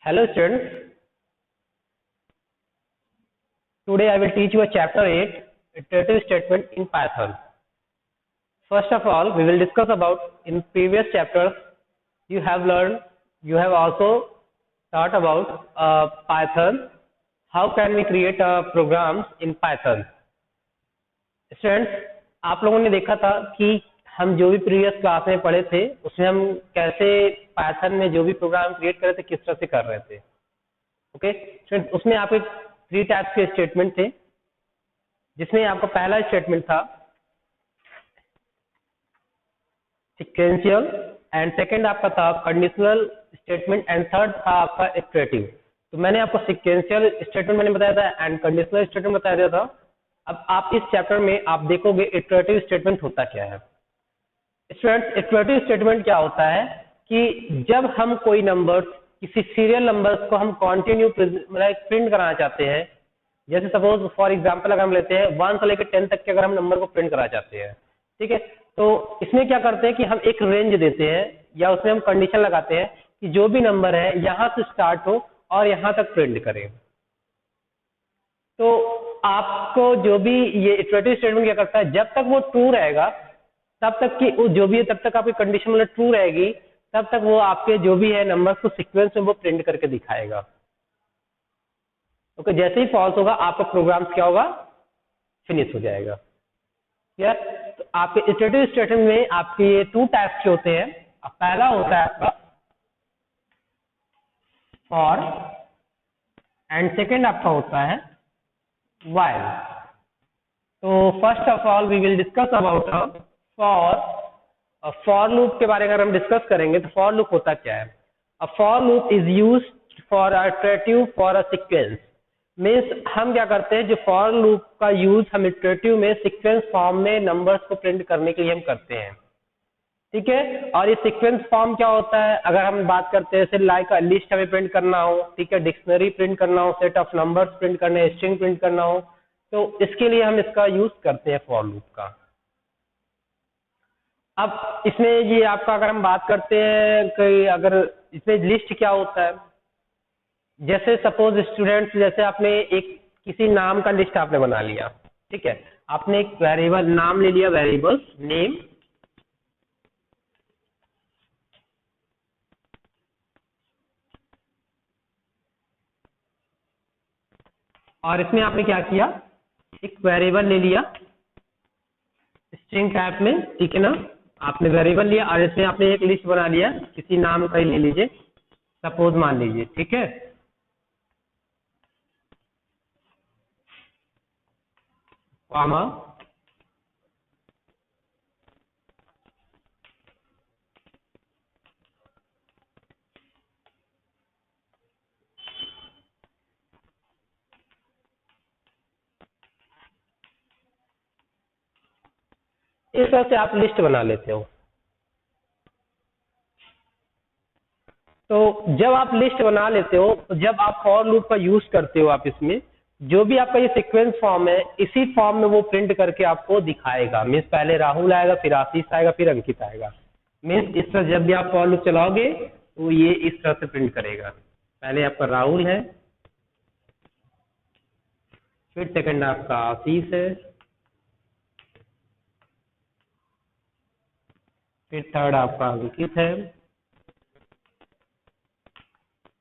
Hello students, today I will teach you a chapter 8, iterative statement in Python. First of all, we will discuss about in previous chapters you have also taught about Python, how can we create programs in Python. Students, आप लोगों ने देखा था कि हम जो भी previous class में पढ़े थे उसमें हम कैसे पाइथन में जो भी प्रोग्राम क्रिएट कर रहे थे किस तरह से कर रहे थे. ओके स्टूडेंट, उसमें आपके 3 टाइप्स के स्टेटमेंट थे, जिसमें आपका पहला स्टेटमेंट था सीक्वेंशियल एंड सेकंड आपका था कंडीशनल स्टेटमेंट एंड थर्ड था आपका इटरेटिव. तो मैंने आपको सीक्वेंशियल स्टेटमेंट मैंने बताया था एंड कंडीशनल स्टेटमेंट बताया दिया था. अब आप इस चैप्टर में आप देखोगे इटरेटिव स्टेटमेंट होता क्या है. स्टूडेंट्स, इटरेटिव स्टेटमेंट क्या होता है कि जब हम कोई नंबर किसी सीरियल नंबर्स को हम कंटिन्यू प्रिंट कराना चाहते हैं, जैसे सपोज फॉर एग्जांपल अगर हम लेते हैं 1 से लेकर 10 तक के अगर हम नंबर को प्रिंट कराना चाहते हैं, ठीक है, तो इसमें क्या करते हैं कि हम एक रेंज देते हैं या उसमें हम कंडीशन लगाते हैं कि जो भी नंबर है यहाँ से स्टार्ट हो और यहाँ तक प्रिंट करें. तो आपको जो भी ये इटरेटिव स्टेटमेंट क्या करता है, जब तक वो ट्रू रहेगा तब तक की जो भी है तब तक आपकी कंडीशन मतलब ट्रू रहेगी, तब तक वो आपके जो भी है नंबर को सीक्वेंस में वो प्रिंट करके दिखाएगा. ओके, जैसे ही फॉल्स होगा आपका प्रोग्राम क्या होगा, फिनिश हो जाएगा. क्लियर? तो आपके इटरेटिव स्टेटमेंट में आपके ये 2 टाइप्स के होते हैं. पहला होता है आपका फॉर एंड सेकेंड आपका होता है व्हाइल. तो first of all we will discuss about for loop के बारे में अगर हम डिस्कस करेंगे तो फॉर लूप होता क्या है. A for loop is used for iterative for a sequence. Means हम क्या करते हैं, जो फॉर लूप का यूज हम इटरेटिव में सीक्वेंस फॉर्म में नंबर्स को प्रिंट करने के लिए हम करते हैं. ठीक है, और ये सीक्वेंस फॉर्म क्या होता है, अगर हम बात करते हैं जैसे लाइक लिस्ट हमें प्रिंट करना हो, ठीक है, डिक्शनरी प्रिंट करना हो, सेट ऑफ नंबर्स प्रिंट करने, स्ट्रिंग प्रिंट करना हो, तो इसके लिए हम इसका यूज करते हैं फॉर लूप का. अब इसमें ये आपका अगर हम बात करते हैं कि अगर इसमें लिस्ट क्या होता है, जैसे सपोज स्टूडेंट्स, जैसे आपने एक किसी नाम का लिस्ट आपने बना लिया, ठीक है, आपने एक वेरिएबल नाम ले लिया, वेरिएबल नेम, और इसमें आपने क्या किया, एक वेरिएबल ले लिया स्ट्रिंग टाइप में, ठीक है ना, आपने वेरिएबल लिया और इसमें आपने एक लिस्ट बना लिया, किसी नाम का ही ले लीजिए, सपोज मान लीजिए, ठीक है, कॉमा इस तरह से आप लिस्ट बना लेते हो. तो जब आप लिस्ट बना लेते हो, तो जब आप फॉर लूप का यूज करते हो, आप इसमें जो भी आपका ये सीक्वेंस फॉर्म है इसी फॉर्म में वो प्रिंट करके आपको दिखाएगा. मीन्स पहले राहुल आएगा, फिर आशीष आएगा, फिर अंकित आएगा. मीन्स इस तरह जब भी आप फॉर लूप चलाओगे तो ये इस तरह से प्रिंट करेगा. पहले आपका राहुल है, फिर सेकंड आपका आशीष है, फिर थर्ड आपका अंकित है.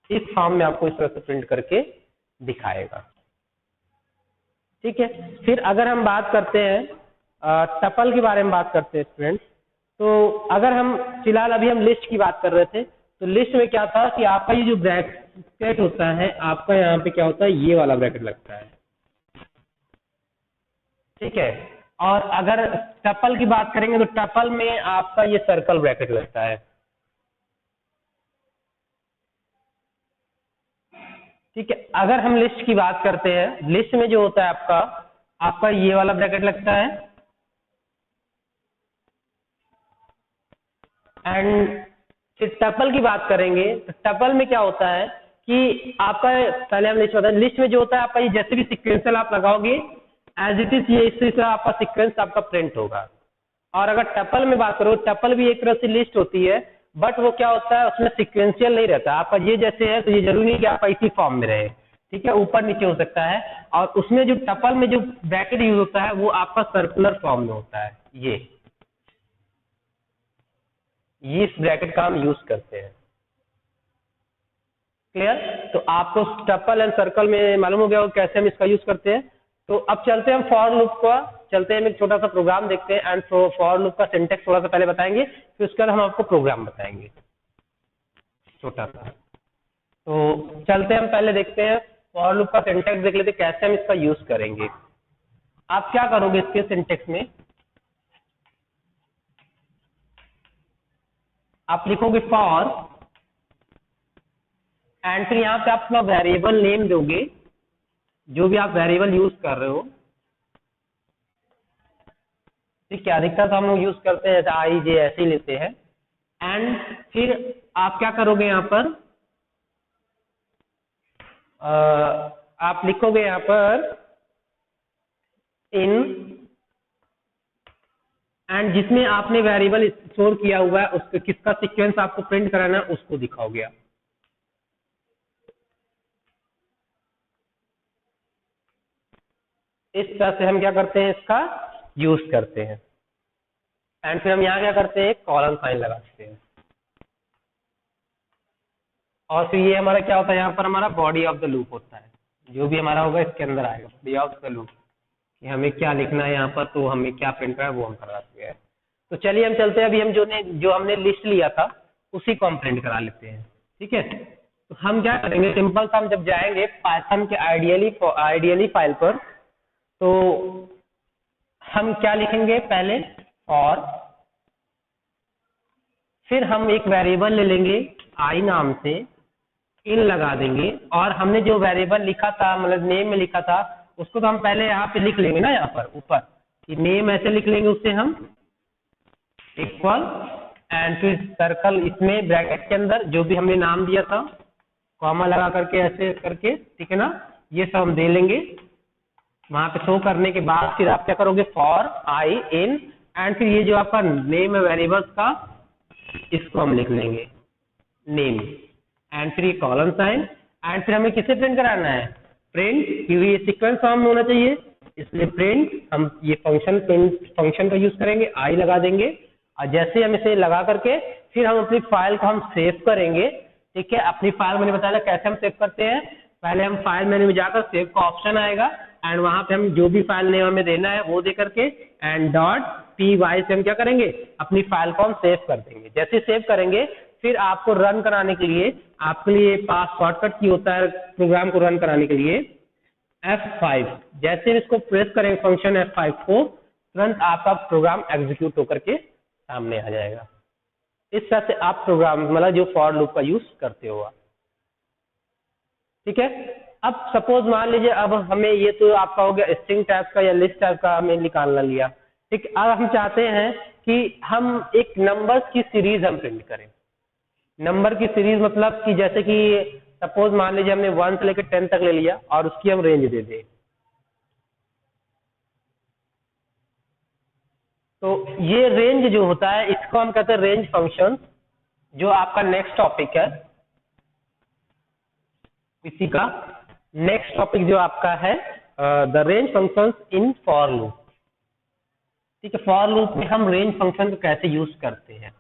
इस फॉर्म में आपको इस तरह से प्रिंट करके दिखाएगा. ठीक है, फिर अगर हम बात करते हैं टपल के बारे में बात करते हैं स्टूडेंट्स, तो अगर हम फिलहाल अभी हम लिस्ट की बात कर रहे थे, तो लिस्ट में क्या था कि आपका ये जो ब्रैकेट होता है, आपका यहाँ पे क्या होता है, ये वाला ब्रैकेट लगता है. ठीक है, और अगर टपल की बात करेंगे तो टपल में आपका ये सर्कल ब्रैकेट लगता है. ठीक है, अगर हम लिस्ट की बात करते हैं, लिस्ट में जो होता है आपका ये वाला ब्रैकेट लगता है. एंड फिर टपल की बात करेंगे तो टपल में क्या होता है कि आपका पहले हम लिस्ट होता है, लिस्ट में जो होता है आपका ये जैसे भी सीक्वेंशियल आप लगाओगे एज इट इज ये इसी तरह आपका सीक्वेंस आपका प्रिंट होगा. और अगर टपल में बात करो, टपल भी एक तरह से लिस्ट होती है, बट वो क्या होता है उसमें सिक्वेंशियल नहीं रहता। आपका ये जैसे है तो ये जरूरी नहीं कि आपका इसी फॉर्म में रहे, ठीक है, ऊपर नीचे हो सकता है। और उसमें जो टपल में जो ब्रैकेट यूज होता है वो आपका सर्कुलर फॉर्म में होता है। ये इस ब्रैकेट का हम यूज करते हैं। क्लियर? तो आपको टपल एंड सर्कल में मालूम हो गया हो कैसे हम इसका यूज करते हैं। तो अब चलते हैं हम फॉर लूप का, चलते हैं हम एक छोटा सा प्रोग्राम देखते हैं एंड फॉर लूप का सिंटेक्स थोड़ा सा पहले बताएंगे, फिर उसके बाद हम आपको प्रोग्राम बताएंगे छोटा सा। तो चलते हैं हम पहले देखते हैं फॉर लूप का सिंटेक्स देख लेते हैं कैसे हम इसका यूज करेंगे। आप क्या करोगे इसके सिंटेक्स में, आप लिखोगे फॉर एंड फिर यहाँ पे आप अपना वेरिएबल नेम दोगे, जो भी आप वेरिएबल यूज कर रहे हो। ठीक है, अधिकतर तो हम लोग यूज करते हैं जैसे आई जे ऐसे ही लेते हैं। एंड फिर आप क्या करोगे यहाँ पर, आप लिखोगे यहाँ पर इन, एंड जिसमें आपने वेरिएबल स्टोर किया हुआ है उसको किसका सीक्वेंस आपको प्रिंट कराना है उसको दिखाओगे आप। इस तरह से हम क्या करते हैं इसका यूज करते हैं। एंड फिर हम यहाँ क्या करते हैं कॉलन साइन लगाते हैं। और फिर ये हमारा क्या होता है, यहाँ पर हमारा बॉडी ऑफ द लूप होता है, जो भी हमारा होगा इसके अंदर आएगा बॉडी ऑफ द लूप कि हमें क्या लिखना है यहाँ पर, तो हमें क्या प्रिंट करना है वो हम करवाते हैं। तो चलिए हम चलते हैं, अभी हम जो हमने लिस्ट लिया था उसी को हम प्रिंट करा लेते हैं। ठीक है, तो हम क्या करेंगे सिंपल सा, हम जब जाएंगे पाइथन के आइडियली फाइल पर, तो हम क्या लिखेंगे पहले और फिर हम एक वेरिएबल ले लेंगे आई नाम से, इन लगा देंगे, और हमने जो वेरिएबल लिखा था मतलब नेम में लिखा था उसको तो हम पहले यहाँ पे लिख लेंगे ना, यहाँ पर ऊपर कि नेम ऐसे लिख लेंगे, उससे हम इक्वल एंड फिर सर्कल इसमें ब्रैकेट के अंदर जो भी हमने नाम दिया था कॉमा लगा करके ऐसे करके, ठीक है ना, ये सब हम दे लेंगे। वहां पे शो करने के बाद फिर आप क्या करोगे फॉर आई इन, एंड फिर ये जो आपका नेम है वेरिएबल्स का इसको हम लिख लेंगे नेम, एंड फिर ये कॉलन साइन, एंड फिर हमें किसे प्रिंट कराना है प्रिंट, क्योंकि ये सीक्वेंस फॉर्म में होना चाहिए इसलिए प्रिंट, हम ये फंक्शन का यूज करेंगे, आई लगा देंगे, और जैसे हम इसे लगा करके फिर हम अपनी फाइल को हम सेव करेंगे। ठीक है, अपनी फाइल मैंने बताया कैसे हम सेव करते हैं, पहले हम फाइल मेन्यू में जाकर सेव का ऑप्शन आएगा एंड वहां पे हम जो भी फाइल नेम हमें देना है वो दे करके एंड .py से हम क्या करेंगे अपनी फाइल को हम सेव कर देंगे। जैसे सेव करेंगे फिर आपको रन कराने के लिए आपके लिए पास शॉर्टकट की होता है प्रोग्राम को रन कराने के लिए F5, जैसे इसको प्रेस करेंगे फंक्शन F5 को, तुरंत आपका प्रोग्राम एग्जीक्यूट होकर के सामने आ जाएगा। इस तरह से आप प्रोग्राम मतलब जो फॉर लूप का यूज करते हो आप। ठीक है, अब सपोज मान लीजिए अब हमें ये तो आपका हो गया स्ट्रिंग टाइप का या लिस्ट टाइप का हमें निकालना लिया। ठीक, अब हम चाहते हैं कि हम एक नंबर्स की सीरीज हम प्रिंट करें। नंबर की सीरीज मतलब कि जैसे कि सपोज मान लीजिए हमने 1 से लेकर 10 तक ले लिया और उसकी हम रेंज दे दें, तो ये रेंज जो होता है इसको हम कहते हैं रेंज फंक्शन। जो आपका नेक्स्ट टॉपिक है इसी का नेक्स्ट टॉपिक जो आपका है the range functions in for loop. ठीक है, फॉर लूप में हम रेंज फंक्शन को कैसे यूज करते हैं,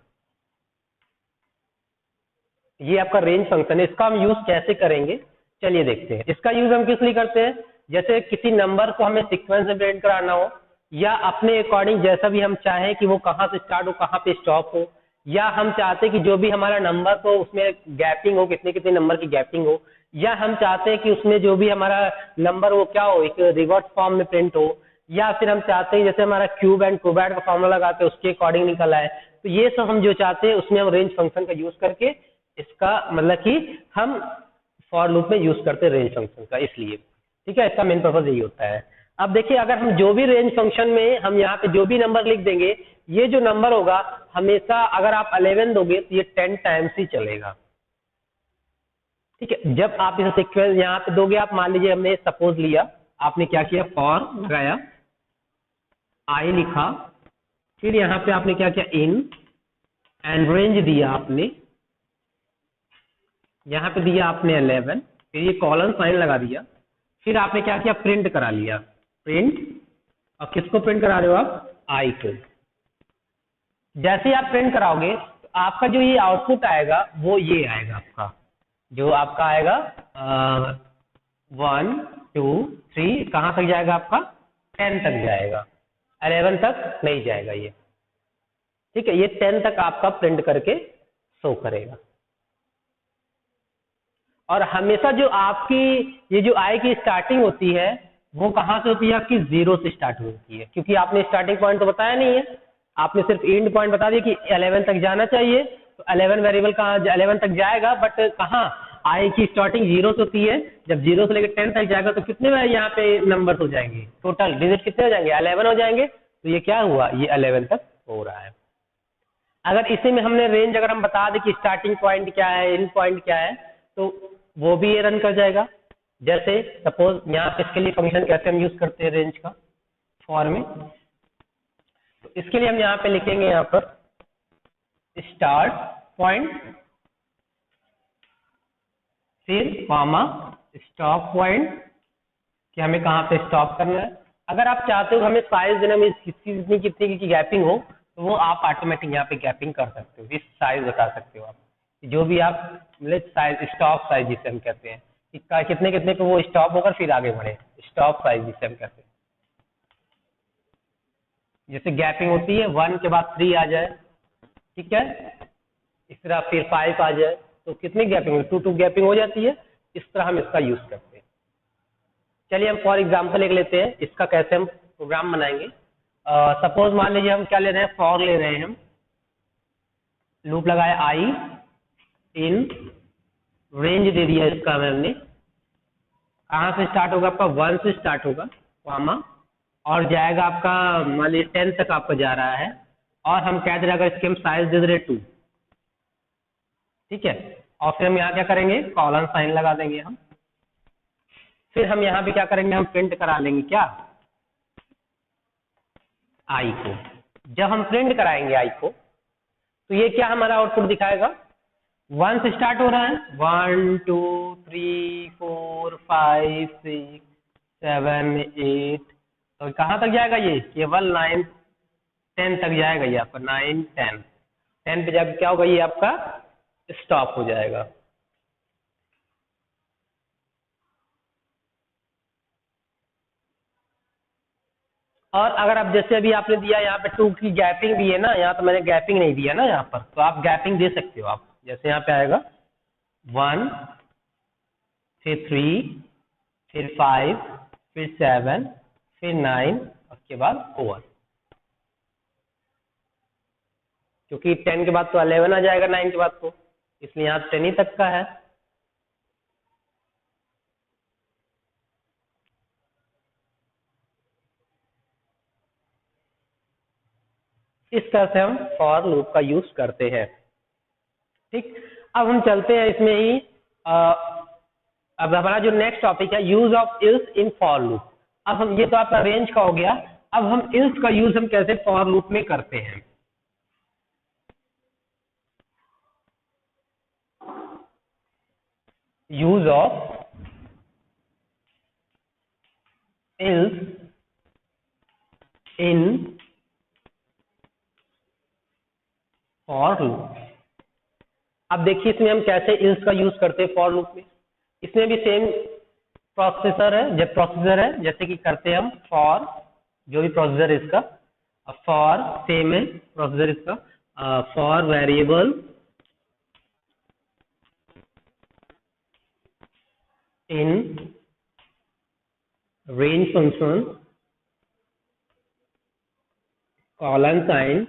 ये आपका रेंज फंक्शन है, इसका हम यूज कैसे करेंगे चलिए देखते हैं। इसका यूज हम किस लिए करते हैं, जैसे किसी नंबर को हमें सीक्वेंस में प्रिंट कराना हो या अपने अकॉर्डिंग जैसा भी हम चाहें कि वो कहाँ से स्टार्ट हो कहाँ पे स्टॉप हो, या हम चाहते हैं कि जो भी हमारा नंबर हो उसमें गैपिंग हो, कितने कितने नंबर की गैपिंग हो, या हम चाहते हैं कि उसमें जो भी हमारा नंबर वो क्या हो एक रिवर्स फॉर्म में प्रिंट हो, या फिर हम चाहते हैं जैसे हमारा क्यूब एंड क्यूबॉइड का फॉर्मूला लगाते हैं उसके अकॉर्डिंग निकल आए। तो ये सब हम जो चाहते हैं उसमें हम रेंज फंक्शन का यूज करके इसका मतलब कि हम फॉर लूप में यूज करते हैं रेंज फंक्शन का, इसलिए। ठीक है, इसका मेन पर्पज यही होता है। अब देखिए अगर हम जो भी रेंज फंक्शन में हम यहाँ पे जो भी नंबर लिख देंगे, ये जो नंबर होगा हमेशा अगर आप 11 दोगे तो ये 10 टाइम्स ही चलेगा। ठीक है, जब आप इसे सीक्वेंस यहाँ पे दोगे, आप मान लीजिए हमने सपोज लिया, आपने क्या किया फॉर लगाया, आई लिखा, फिर यहाँ पे आपने क्या किया इन, एंड रेंज दिया आपने, यहाँ पे दिया आपने 11, फिर ये कॉलन साइन लगा दिया, फिर आपने क्या किया, प्रिंट करा लिया, प्रिंट, और किसको प्रिंट करा रहे हो आप, आई को। जैसे ही आप प्रिंट कराओगे तो आपका जो ये आउटपुट आएगा वो ये आएगा, आपका जो आपका आएगा 1 2 3, कहाँ तक जाएगा आपका, 10 तक जाएगा, 11 तक नहीं जाएगा ये, ठीक है। ये 10 तक आपका प्रिंट करके शो करेगा। और हमेशा जो आपकी ये जो आई की स्टार्टिंग होती है वो कहाँ से होती है, आपकी 0 से स्टार्ट होती है, क्योंकि आपने स्टार्टिंग पॉइंट तो बताया नहीं है, आपने सिर्फ एंड पॉइंट बता दिया कि 11 तक जाना चाहिए, तो 11 वेरिएबल कहाँ 11 तक जाएगा, बट कहाँ आई की स्टार्टिंग 0 से होती है। जब 0 से लेकर 10 तक जाएगा तो कितने यहाँ पे नंबर हो जाएंगे, टोटल डिजिट कितने हो जाएंगे, 11 हो जाएंगे। तो ये क्या हुआ, ये 11 तक हो रहा है। अगर इसी में हमने रेंज अगर हम बता दें कि स्टार्टिंग पॉइंट क्या है, एंड पॉइंट क्या है, तो वो भी ये रन कर जाएगा। जैसे सपोज यहाँ पे इसके लिए फंक्शन कैसे हम यूज करते हैं रेंज का, फॉर में, तो इसके लिए हम यहाँ पे लिखेंगे यहाँ पर स्टार्ट पॉइंट, फिर कॉमा स्टॉप पॉइंट, कि हमें कहाँ पे स्टॉप करना है। अगर आप चाहते हो हमें साइज देने में कितनी कितनी की गैपिंग हो, तो वो आप ऑटोमेटिक यहाँ पे गैपिंग कर सकते हो, इस साइज बता सकते हो आप, जो भी आप मतलब साइज, स्टॉप साइज जिसे हम कहते हैं, कि कितने कितने पे वो स्टॉप होकर फिर आगे बढ़े, स्टॉप साइज जिसे हम कहते हैं। जैसे गैपिंग होती है 1 के बाद 3 आ जाए, ठीक है, इस तरह फिर 5 आ जाए, तो कितनी गैपिंग, 2 गैपिंग हो जाती है। इस तरह हम इसका यूज करते हैं। चलिए हम फॉर एग्जाम्पल एक लेते हैं, इसका कैसे हम प्रोग्राम बनाएंगे। सपोज मान लीजिए हम क्या ले रहे हैं, फॉर ले रहे हैं हम, लूप लगाए आई इन, रेंज दे दिया इसका हमने, कहाँ से स्टार्ट होगा आपका, 1 से स्टार्ट होगा, कॉमा, और जाएगा आपका मान लीजिए 10 तक आपका जा रहा है, और हम कह दे रहे अगर इसके हम साइज दे रहे 2, ठीक है, और फिर हम यहाँ क्या करेंगे, कॉलन साइन लगा देंगे हम, फिर हम यहाँ भी क्या करेंगे, हम प्रिंट करा लेंगे क्या, आई को। जब हम प्रिंट कराएंगे आई को, तो ये क्या हमारा आउटपुट दिखाएगा, 1 से स्टार्ट हो रहा है, 1 2 3 4 5 6 7 8, तो कहाँ तक जाएगा, ये केवल 9 10 तक जाएगा, ये आपका 9 10 पे जाकर क्या होगा, ये आपका स्टॉप हो जाएगा। और अगर आप जैसे अभी आपने दिया यहाँ पे 2 की गैपिंग भी है ना, यहाँ तो मैंने गैपिंग नहीं दिया ना यहाँ पर, तो आप गैपिंग दे सकते हो आप, जैसे यहाँ पे आएगा 1 फिर 3 फिर 5 फिर 7 फिर 9, उसके बाद ओवर, क्योंकि 10 के बाद तो 11 आ जाएगा 9 के बाद, तो इसलिए यहाँ 10 ही तक का है। इस तरह से हम फॉर लूप का यूज करते हैं, ठीक। अब हम चलते हैं इसमें ही, अब हमारा जो नेक्स्ट टॉपिक है, use of ills in for loop. अब हम, ये तो आपका रेंज का हो गया, अब हम इल्स का यूज हम कैसे फॉर लूप में करते हैं। Use of ills in for loop. अब देखिए इसमें हम कैसे इल्स का यूज करते हैं फॉर लूप में। इसमें भी सेम प्रोसेसर है, जब प्रोसीजर है, जैसे कि करते हैं हम फॉर, जो भी प्रोसीजर है इसका, फॉर सेम है प्रोसीजर इसका, for variable in range function, colon sign,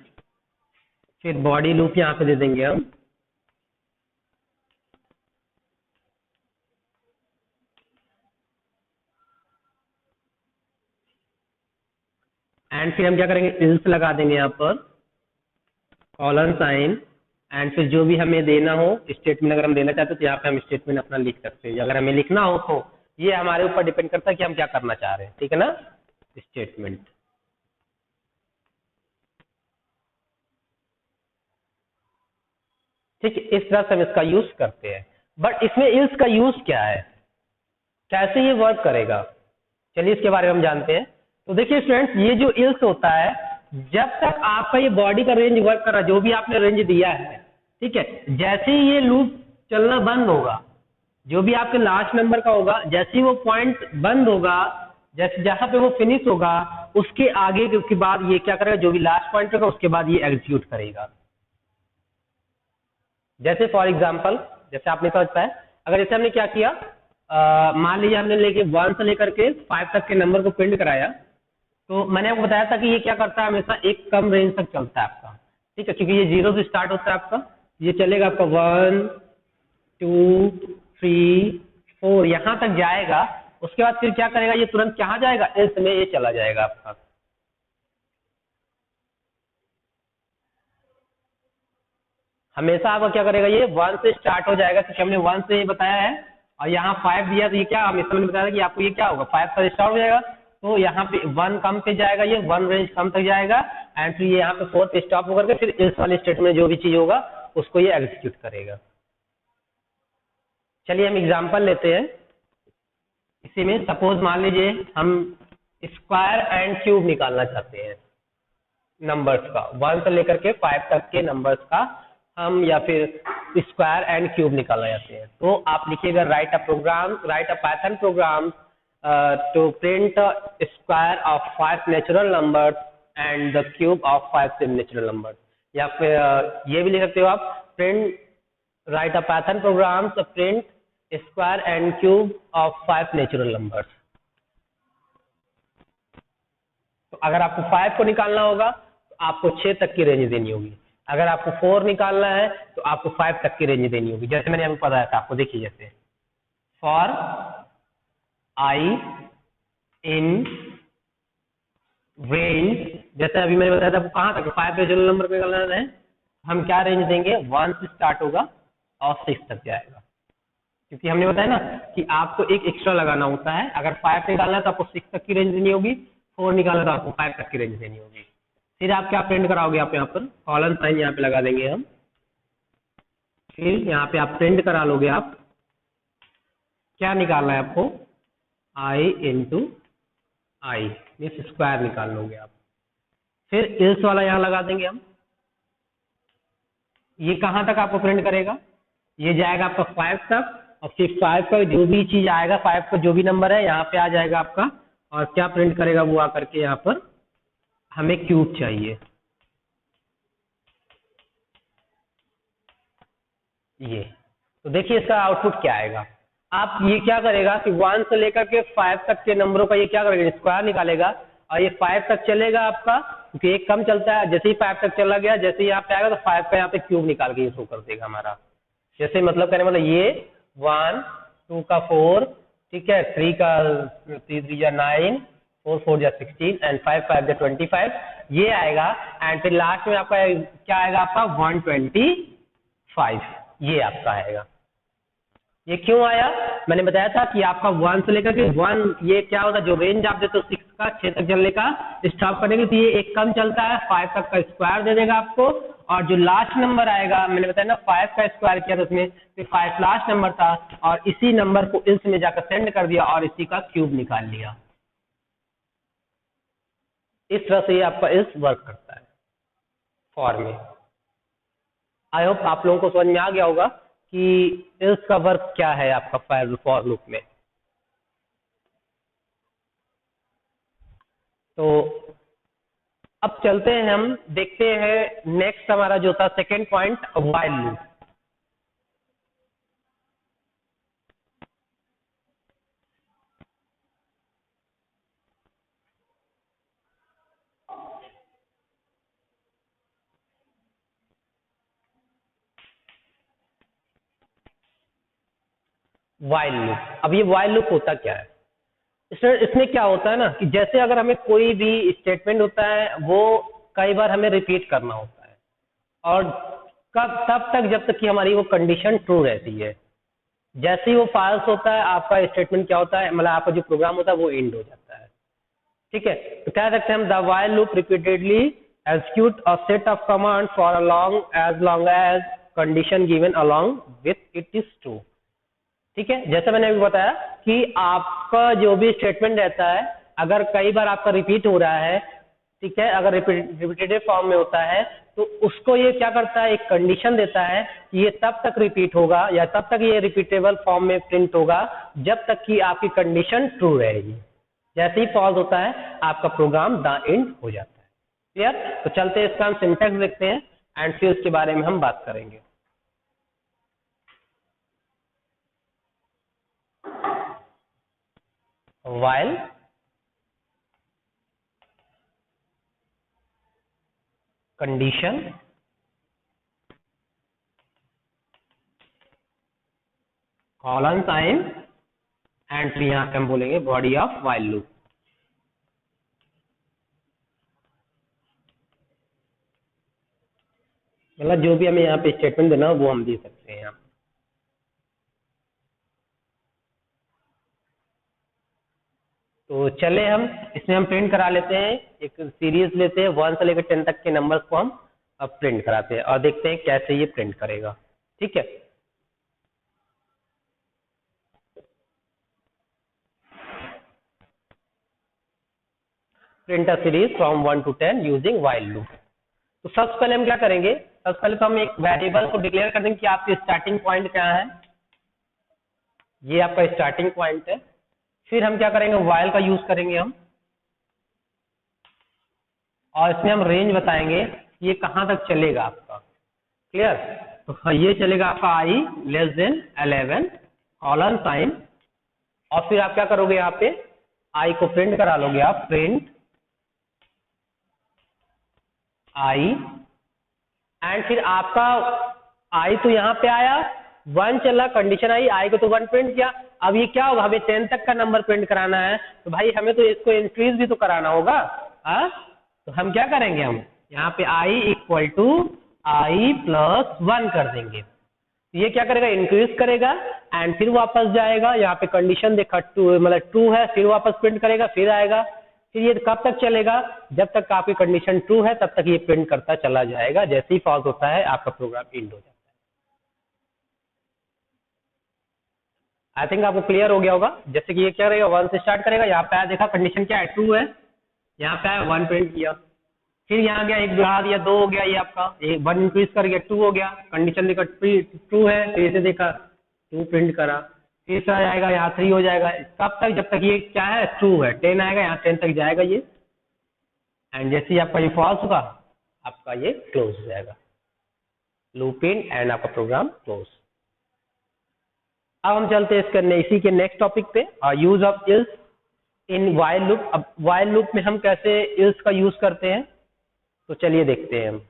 फिर बॉडी लूप यहाँ पे दे देंगे हम, एंड फिर हम क्या करेंगे, इल्स लगा देंगे यहाँ पर, कॉलन साइन, एंड फिर जो भी हमें देना हो स्टेटमेंट, अगर हम देना चाहते हैं तो यहाँ पे हम स्टेटमेंट अपना लिख सकते हैं, अगर हमें लिखना हो तो ये हमारे ऊपर डिपेंड करता है कि हम क्या करना चाह रहे हैं, ठीक है ना, स्टेटमेंट। ठीक है, इस तरह से हम इसका यूज करते हैं। बट इसमें इल्स का यूज क्या है, कैसे ये वर्क करेगा, चलिए इसके बारे में हम जानते हैं। तो देखिए स्टूडेंट्स, ये जो इल्स होता है, जब तक आपका ये बॉडी का रेंज वर्क कर रहा है, जो भी आपने रेंज दिया है, ठीक है, जैसे ही ये लूप चलना बंद होगा, जो भी आपके लास्ट नंबर का होगा, जैसे ही वो पॉइंट बंद होगा, जैसे जहां पे वो फिनिश होगा, उसके आगे के बाद ये क्या करेगा, जो भी लास्ट पॉइंट होगा उसके बाद ये एग्जीक्यूट करेगा। जैसे फॉर एग्जाम्पल, जैसे आपने समझ पाए, अगर जैसे हमने क्या किया, मान लीजिए हमने लेके 1 से लेकर के 5 तक के नंबर को प्रिंट कराया, तो मैंने आपको बताया था कि ये क्या करता है, हमेशा एक कम रेंज तक चलता है आपका, ठीक है, क्योंकि ये 0 से स्टार्ट होता है आपका, ये चलेगा आपका 1 2 3 4 यहाँ तक जाएगा। उसके बाद फिर क्या करेगा, ये तुरंत कहाँ जाएगा, इल्स में ये चला जाएगा आपका। हमेशा आपका क्या करेगा, ये 1 से स्टार्ट हो जाएगा, क्योंकि हमने 1 से ये बताया है, और यहाँ 5 दिया, तो ये क्या हमेशा मैंने बताया था कि आपको ये क्या होगा, 5 से स्टार्ट हो जाएगा, तो यहाँ पे 1 कम पे जाएगा, ये 1 रेंज कम तक जाएगा, एंड फिर ये यहाँ पे 4 पे स्टॉप होकर के फिर इस वाले स्टेट में जो भी चीज होगा उसको ये एग्जीक्यूट करेगा। चलिए हम एग्जांपल लेते हैं इसी में। सपोज मान लीजिए हम स्क्वायर एंड क्यूब निकालना चाहते हैं नंबर्स का, 1 से लेकर के 5 तक के नंबर्स का हम, या फिर स्क्वायर एंड क्यूब निकालना चाहते हैं, तो आप लिखिएगा write a Python program to print square of 5 natural numbers and the cube of 5 natural numbers. या फिर ये भी लिख सकते हो आप, write a Python program to print square and cube of 5 natural numbers. तो अगर आपको 5 को निकालना होगा तो आपको 6 तक की रेंज देनी होगी, अगर आपको 4 निकालना है तो आपको 5 तक की रेंज देनी होगी। जैसे मैंने आपको बताया था, आपको देखिए, जैसे फॉर आई इन रेंज, जैसे अभी मैंने बताया था आपको कहाँ तक 5 नेचुरल नंबर पे निकालना है, हम क्या रेंज देंगे, 1 से स्टार्ट होगा और 6 तक जाएगा, क्योंकि हमने बताया ना कि आपको एक एक्स्ट्रा लगाना होता है। अगर 5 निकालना है तो आपको 6 तक की रेंज देनी होगी, 4 निकालना तो आपको 5 तक की रेंज देनी होगी। फिर आप क्या प्रिंट कराओगे, आप यहाँ पर कॉलन साइन यहाँ पे लगा देंगे हम, फिर यहाँ पे आप प्रिंट करा लोगे। आप क्या निकालना है आपको, आई इंटू आई, मीन्स स्क्वायर निकाल लोगे आप। फिर इल्स वाला यहाँ लगा देंगे हम, ये कहाँ तक आपको प्रिंट करेगा, ये जाएगा आपका 5 तक, और फिर 5 का जो भी चीज आएगा, 5 का जो भी नंबर है यहाँ पे आ जाएगा आपका, और क्या प्रिंट करेगा वो आकर के यहाँ पर, हमें क्यूब चाहिए, ये। तो देखिए इसका आउटपुट क्या आएगा। आप ये क्या करेगा कि 1 से लेकर के 5 तक के नंबरों का ये क्या करेगा, स्क्वायर निकालेगा, और ये 5 तक चलेगा आपका, क्योंकि एक कम चलता है। जैसे ही 5 तक चला गया, जैसे ही यहाँ पे आएगा तो 5 का यहाँ पे क्यूब निकाल के ये शो कर देगा हमारा। जैसे मतलब कहने मतलब ये 1 2 का 4, ठीक है, 3 का 3 3 या 9, 4 4 या 16 एंड 5 5 या 25, ये आएगा। एंड फिर लास्ट में आपका क्या आएगा, आपका 125, ये आपका आएगा। ये क्यों आया, मैंने बताया था कि आपका 1 से लेकर के 1, ये क्या होता है, जो रेंज आप देते हो 6 का 6 तक चलने का स्टॉप करने के, तो ये एक कम चलता है, 5 तक का स्क्वायर दे देगा आपको, और जो लास्ट नंबर आएगा, मैंने बताया ना 5 का स्क्वायर किया था उसमें, तो 5 लास्ट नंबर था, और इसी नंबर को इल्स में जाकर सेंड कर दिया और इसी का क्यूब निकाल लिया। इस तरह से ये आपका इल्स वर्क करता है फॉर में। आई होप आप लोगों को समझ में आ गया होगा कि इल्स का वर्क क्या है आपका फॉर लूप में। तो अब चलते हैं, हम देखते हैं नेक्स्ट हमारा जो था second point, while loop. While loop, अब ये व्हाइल लूप होता क्या है, इसमें क्या होता है ना कि जैसे अगर हमें कोई भी स्टेटमेंट होता है वो कई बार हमें रिपीट करना होता है, और कब तब तक जब तक कि हमारी वो कंडीशन ट्रू रहती है। जैसे ही वो फॉल्स होता है, आपका स्टेटमेंट क्या होता है, मतलब आपका जो प्रोग्राम होता है वो एंड हो जाता है। ठीक है, तो कह सकते हैं हम, the while loop repeatedly execute a set of commands for as long as condition given along with it is true. ठीक है, जैसे मैंने अभी बताया कि आपका जो भी स्टेटमेंट रहता है, अगर कई बार आपका रिपीट हो रहा है, ठीक है, अगर रिपीटेटिव फॉर्म में होता है तो उसको ये क्या करता है, एक कंडीशन देता है कि ये तब तक रिपीट होगा या तब तक ये रिपीटेबल फॉर्म में प्रिंट होगा जब तक कि आपकी कंडीशन ट्रू रहेगी। जैसे ही फॉल्स होता है आपका प्रोग्राम द एंड हो जाता है। क्लियर? तो चलते हैं इसका हम सिंटैक्स देखते हैं एंड फिर उसके बारे में हम बात करेंगे। while condition colon sign and फिर यहाँ पे हम बोलेंगे बॉडी ऑफ while लूप। मतलब जो भी हमें यहाँ पे स्टेटमेंट देना हो वो हम दे सकते हैं यहाँ। तो चले हम इसमें हम प्रिंट करा लेते हैं, एक सीरीज लेते हैं 1 से लेकर 10 तक के नंबर्स को हम अब प्रिंट कराते हैं और देखते हैं कैसे ये प्रिंट करेगा। ठीक है, print a series from 1 to 10 using while loop. तो सबसे पहले हम क्या करेंगे, सबसे पहले तो हम एक वेरिएबल को डिक्लेयर कर देंगे कि आपकी स्टार्टिंग पॉइंट क्या है, ये आपका स्टार्टिंग पॉइंट है। फिर हम क्या करेंगे, while का यूज करेंगे हम, और इसमें हम रेंज बताएंगे ये कहां तक चलेगा आपका। क्लियर? तो ये चलेगा आपका i less than 11 colon sign, और फिर आप क्या करोगे, यहाँ पे i को प्रिंट करा लोगे आप, प्रिंट i, एंड फिर आपका i तो यहाँ पे आया 1 चला, कंडीशन आई, i को तो 1 प्रिंट किया। अब ये क्या होगा, हमें 10 तक का नंबर प्रिंट कराना है तो भाई हमें तो इसको इंक्रीज भी तो कराना होगा। तो हम क्या करेंगे, हम यहाँ पे i equal to i plus 1 कर देंगे। ये क्या करेगा, इंक्रीज करेगा एंड फिर वापस जाएगा, यहाँ पे कंडीशन देखा ट्रू, मतलब ट्रू है, फिर वापस प्रिंट करेगा, फिर आएगा। फिर ये कब तक चलेगा, जब तक आपकी कंडीशन ट्रू है तब तक ये प्रिंट करता चला जाएगा। जैसे ही फॉल्स होता है आपका प्रोग्राम एंड हो जाता है। आई थिंक आपको क्लियर हो गया होगा। जैसे कि ये क्या रहेगा, 1 से स्टार्ट करेगा, यहाँ पे आया, देखा कंडीशन क्या है, ट्रू है, यहाँ पे आया 1 प्रिंट किया, फिर यहाँ गया 1 बढ़ा दिया 2 हो गया, ये आपका 1 इंक्रीज कर गया 2 हो गया, कंडीशन देखा ट्रू है, फिर इसे देखा 2 प्रिंट करा, फिर से आएगा यहाँ 3 हो जाएगा, तब तक जब तक ये क्या है, ट्रू है, 10 आएगा, यहाँ 10 तक जाएगा ये, एंड जैसे ही आपका ये फॉल्स होगा आपका ये क्लोज हो जाएगा, लूप इन एंड आपका प्रोग्राम क्लोज। अब हम चलते हैं इसके इसी के नेक्स्ट टॉपिक पे, use of ills in while loop. अब while लूप में हम कैसे इल्स का यूज करते हैं, तो चलिए देखते हैं हम।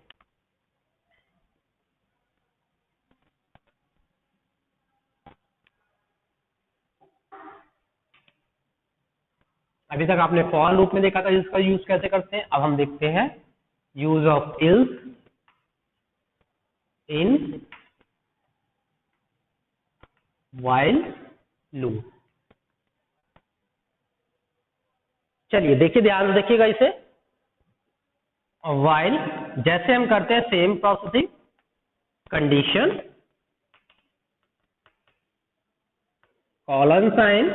अभी तक आपने फॉर लूप में देखा था इसका यूज कैसे करते हैं, अब हम देखते हैं use of ills in while loop. चलिए देखिए, ध्यान से देखिएगा इसे। while जैसे हम करते हैं same processing, condition colon sign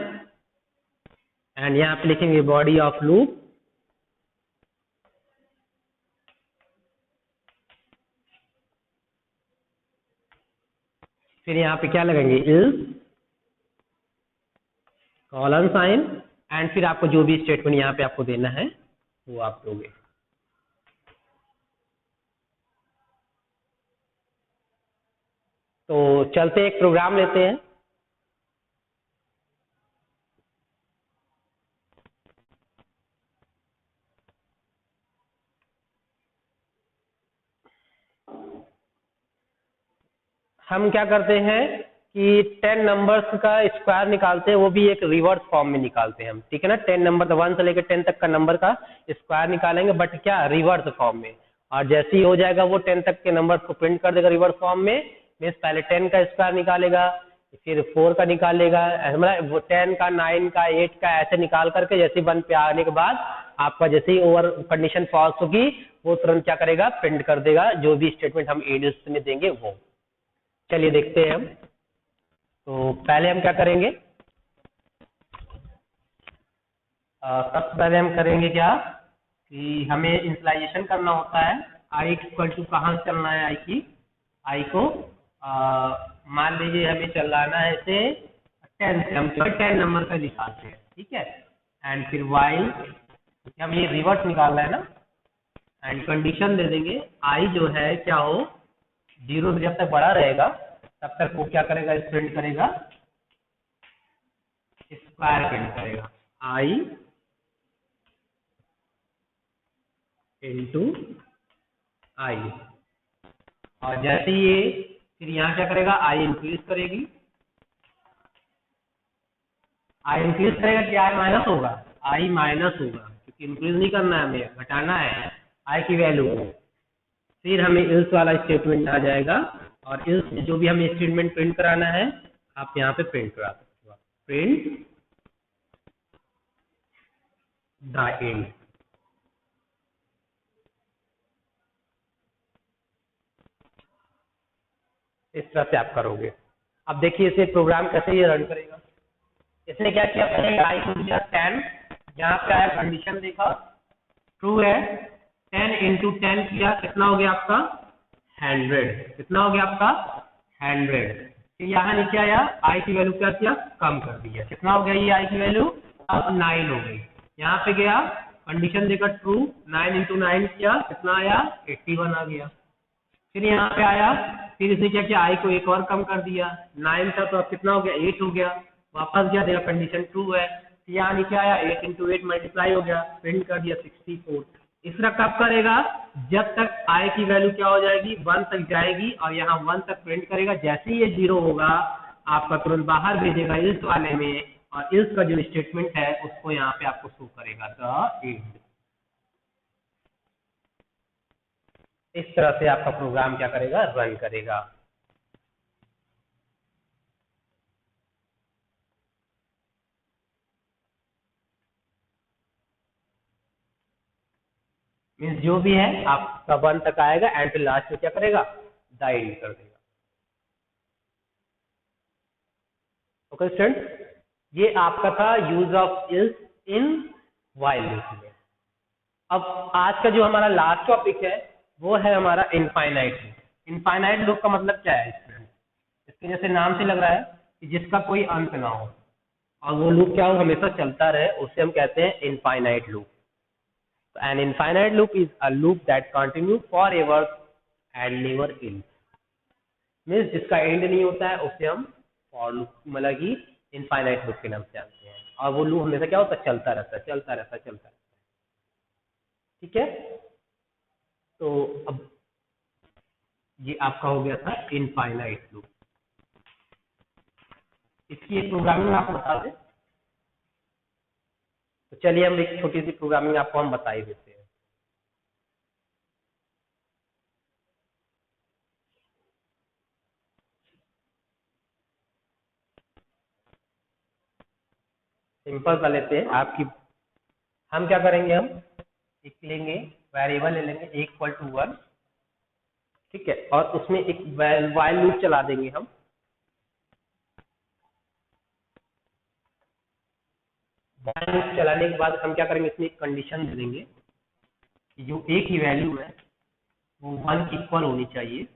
and यहाँ पे लिखेंगे बॉडी ऑफ लूप, फिर यहाँ पे क्या लगेंगे, इल्स कॉलन साइन एंड फिर आपको जो भी स्टेटमेंट यहाँ पे आपको देना है वो आप दोगे। तो चलते एक प्रोग्राम लेते हैं। हम क्या करते हैं कि 10 नंबर्स का स्क्वायर निकालते हैं, वो भी एक रिवर्स फॉर्म में निकालते हैं हम, ठीक है ना। 10 नंबर 1 से लेकर 10 तक का नंबर का स्क्वायर निकालेंगे, बट क्या, रिवर्स फॉर्म में। और जैसे ही हो जाएगा वो 10 तक के नंबर्स को प्रिंट कर देगा रिवर्स फॉर्म में। मीन्स पहले 10 का स्क्वायर निकालेगा, फिर 4 का निकालेगा, मतलब 10 का, 9 का, 8 का, ऐसे निकाल करके जैसे 1 पे आने के बाद आपका जैसे ही ओवर कंडीशन फॉल्स होगी वो तुरंत क्या करेगा, प्रिंट कर देगा जो भी स्टेटमेंट हम एडिस में देंगे वो। चलिए देखते हैं हम। तो पहले हम क्या करेंगे, सबसे पहले हम करेंगे क्या कि हमें इनिशियलाइजेशन करना होता है। आई इक्वल टू कहाँ चलना है, आई को मान लीजिए हमें चलाना है इसे 10 से, हम 10 नंबर का निकालते हैं, ठीक है। एंड फिर वाइल, हम ये रिवर्स निकालना है ना, एंड कंडीशन दे देंगे आई जो है क्या हो, 0 से जब तक बड़ा रहेगा तब तक वो क्या करेगा, प्रिंट करेगा, स्क्वायर प्रिंट करेगा, आई इंटू आई। और जैसे ये फिर यहाँ क्या करेगा, आई इंक्रीज करेगी, आई इंक्रीज करेगा कि आई माइनस होगा, आई माइनस होगा, क्योंकि इंक्रीज नहीं करना है, हमें घटाना है आई की वैल्यू को। फिर हमें इल्स वाला स्टेटमेंट आ जाएगा, और इल्स में जो भी हमें स्टेटमेंट प्रिंट कराना है आप यहाँ पे प्रिंट करा सकते हो, प्रिंट द एंड। इस तरह से आप करोगे। अब देखिए इसे प्रोग्राम कैसे ये रन करेगा। इसने क्या किया, पहले आई को दिया 10, यहाँ पे आया कंडीशन देखा ट्रू है, 10 इंटू 10 किया, कितना हो गया आपका 100, कितना हो गया आपका 100। फिर यहाँ नीचे आया, आई की वैल्यू क्या किया, कम कर दिया, कितना हो गया ये आई की वैल्यू, अब 9 हो गई। यहाँ पे गया कंडीशन देकर ट्रू, 9 इंटू 9 किया, कितना आया 81 आ गया। फिर यहाँ पे आया, फिर इसे क्या किया, आई को एक और कम कर दिया, 9 था तो अब कितना हो गया 8 हो गया, वापस गया देखा कंडीशन ट्रू है, यहाँ नीचे आया 8 इंटू 8 मल्टीप्लाई हो गया, प्रिंट कर दिया 64। इस तरह कब करेगा, जब तक आई की वैल्यू क्या हो जाएगी 1 तक जाएगी, और यहाँ 1 तक प्रिंट करेगा। जैसे ही ये 0 होगा आपका तुरंत बाहर भेजेगा इल्स वाले में, और इल्स का जो स्टेटमेंट है उसको यहाँ पे आपको शो करेगा द एंड। इस तरह से आपका प्रोग्राम क्या करेगा, रन करेगा। मीन्स जो भी है आपका 1 तक आएगा, एंड फिर लास्ट में क्या करेगा, द एंड कर देगा। ओके स्टूडेंट, ये आपका था use of ills in while loop में। अब आज का जो हमारा लास्ट टॉपिक है वो है हमारा इनफाइनाइट लूप। इनफाइनाइट लूप का मतलब क्या है स्टूडेंट, इसके जैसे नाम से लग रहा है कि जिसका कोई अंत ना हो, और वो लूप क्या हो, हमेशा चलता रहे, उसे हम कहते हैं infinite loop. An infinite loop is a loop that continues forever and never ends. Means जिसका एंड नहीं होता है उसे हम फॉर लूप मतलब कि इनफाइनाइट लूप के नाम से जानते हैं, और वो लूप हमेशा क्या होता है, चलता रहता है, चलता रहता है, चलता रहता है। ठीक है, तो अब ये आपका हो गया था इनफाइनाइट लूप। इसकी एक प्रोग्रामिंग आपको बता दें, तो चलिए हम एक छोटी सी प्रोग्रामिंग आपको हम बता ही देते हैं। सिंपल सा लेते हैं आपकी, हम क्या करेंगे, हम एक लेंगे वेरिएबल ले लेंगे इक्वल टू 1, ठीक है, और उसमें एक व्हाइल लूप चला देंगे हम। व्हाइल लूप चलाने के बाद हम क्या करेंगे, इसमें एक कंडीशन दे देंगे कि जो ए की वैल्यू है वो 1 की इक्वल होनी चाहिए,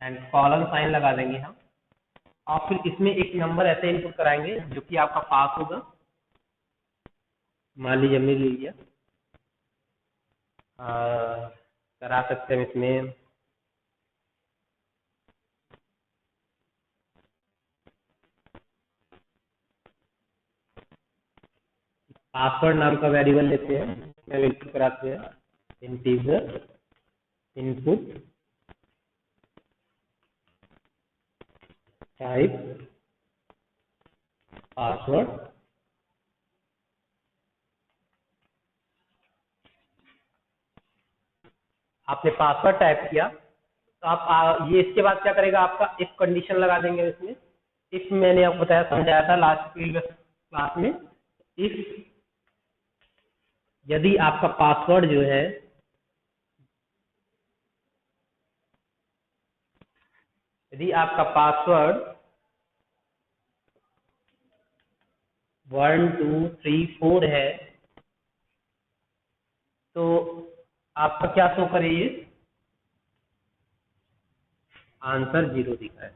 एंड कॉलन साइन लगा देंगे हम, और फिर इसमें एक नंबर ऐसे इनपुट कराएंगे जो कि आपका पास होगा। मान लीजिए हमने ले लिया, करा सकते हैं इसमें पासवर्ड नाम का वेरिएबल लेते हैं, इसमें इनपुट कराते हैं इंटीजर इनपुट टाइप पासवर्ड। आपने पासवर्ड टाइप किया तो आप ये इसके बाद क्या करेगा, आपका इफ कंडीशन लगा देंगे इसमें। इफ मैंने आपको बताया, समझाया था लास्ट प्रीवियस क्लास में, इफ यदि आपका पासवर्ड जो है यदि आपका पासवर्ड 1 2 3 4 है तो आपका क्या शो करे, ये आंसर 0 दिखाए।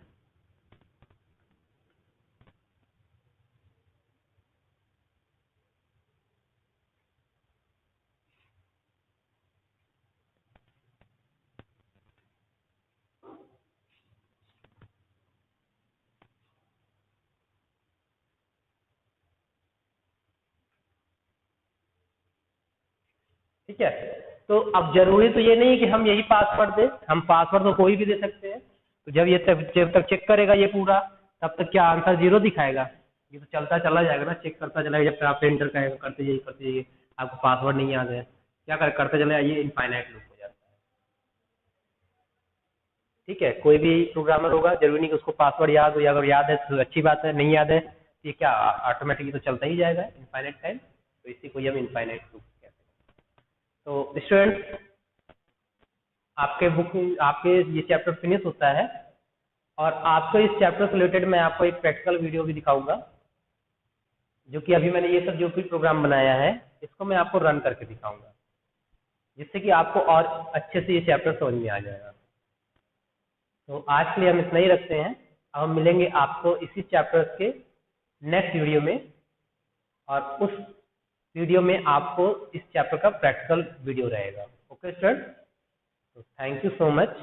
ठीक है, तो अब जरूरी तो ये नहीं है कि हम यही पासवर्ड दें, हम पासवर्ड तो कोई भी दे सकते हैं। तो जब तक चेक करेगा ये पूरा, तब तक क्या आंसर 0 दिखाएगा? ये तो चलता चला जाएगा ना, चेक करता चला जाएगा, जब तक आप एंटर करेगा करते जाइए, आपको पासवर्ड नहीं याद है, क्या करते चले जाइए, इनफाइनाइट लूप हो जाता है। ठीक है, कोई भी प्रोग्रामर होगा, जरूरी नहीं कि उसको पासवर्ड याद हो, या अगर याद है तो अच्छी बात है, नहीं याद है तो ये क्या ऑटोमेटिकली तो चलता ही जाएगा इनफाइनाइट टाइम, तो इसी को हम इनफाइनाइट लूप कहते हैं। तो स्टूडेंट, आपके ये चैप्टर फिनिश होता है, और आपको इस चैप्टर से रिलेटेड मैं आपको एक प्रैक्टिकल वीडियो भी दिखाऊंगा, जो कि अभी मैंने ये सब जो भी प्रोग्राम बनाया है इसको मैं आपको रन करके दिखाऊंगा, जिससे कि आपको और अच्छे से ये चैप्टर समझ में आ जाएगा। तो आज के लिए हम इतना ही रखते हैं, अब हम मिलेंगे आपको इसी चैप्टर के नेक्स्ट वीडियो में, और उस वीडियो में आपको इस चैप्टर का प्रैक्टिकल वीडियो रहेगा। ओके स्टूडेंट, तो थैंक यू सो मच।